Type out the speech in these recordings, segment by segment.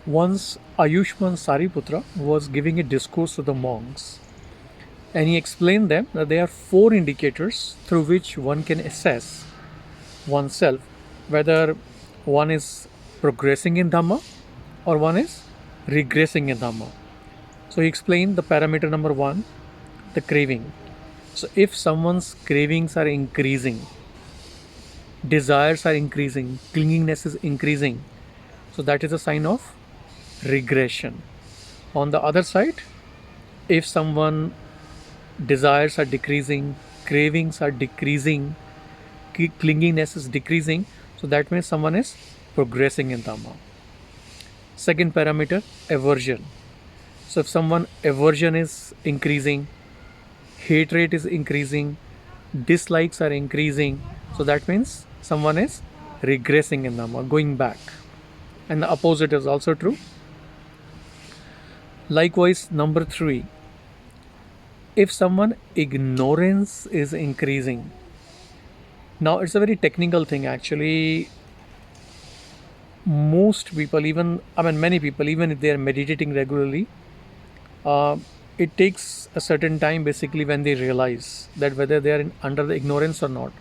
Once Ayushman Sariputra was giving a discourse to the monks, and he explained them that there are four indicators through which one can assess oneself whether one is progressing in Dhamma or one is regressing in Dhamma. So he explained the parameter number one, the craving. So if someone's cravings are increasing, desires are increasing, clinginess is increasing, so that is a sign of regression. On the other side, if someone desires are decreasing, cravings are decreasing, clinginess is decreasing, so that means someone is progressing in Dhamma. Second parameter, aversion. So if someone aversion is increasing, hate rate is increasing, dislikes are increasing, so that means someone is regressing in Dhamma, going back. And the opposite is also true. Likewise, number three, if someone ignorance is increasing. Now it's a very technical thing actually. Most people, many people, even if they are meditating regularly, it takes a certain time basically when they realize that whether they are under the ignorance or not.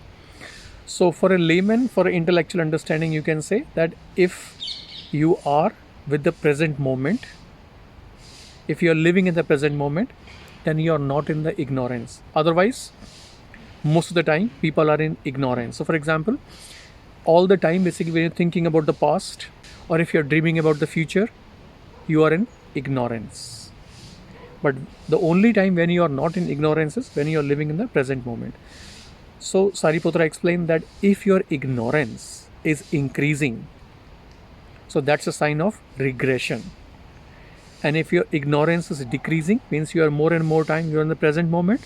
So for a layman, for an intellectual understanding, you can say that if you are with the present moment, if you are living in the present moment, then you are not in the ignorance. Otherwise, most of the time people are in ignorance. So for example, all the time basically when you're thinking about the past or if you're dreaming about the future, you are in ignorance. But the only time when you are not in ignorance is when you are living in the present moment. So Sariputra explained that if your ignorance is increasing, so that's a sign of regression. And if your ignorance is decreasing, means you are more and more time, you are in the present moment,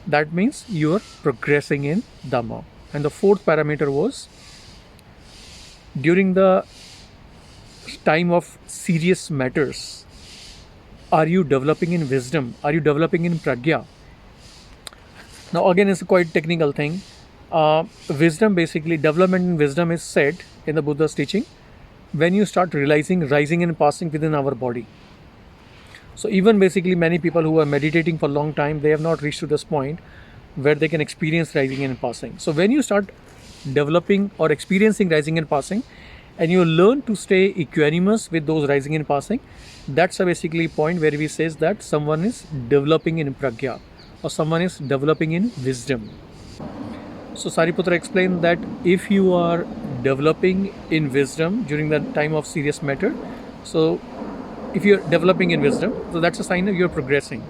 that means you are progressing in Dhamma. And the fourth parameter was, during the time of serious matters, are you developing in wisdom? Are you developing in pragya? Now again, it's a quite technical thing. Wisdom, basically, development in wisdom is said in the Buddha's teaching when you start realizing rising and passing within our body. So even basically many people who are meditating for a long time, they have not reached to this point where they can experience rising and passing. So when you start developing or experiencing rising and passing, and you learn to stay equanimous with those rising and passing, that's a basically point where we says that someone is developing in pragya or someone is developing in wisdom. So Sariputra explained that if you are developing in wisdom during the time of serious matter, so if you're developing in wisdom, so that's a sign that you're progressing,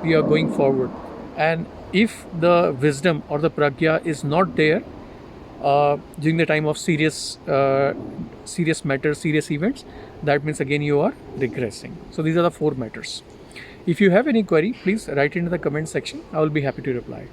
you are going forward. And if the wisdom or the pragya is not there during the time of serious matters, serious events, that means again you are regressing. So these are the four matters. If you have any query, please write into the comment section. I will be happy to reply.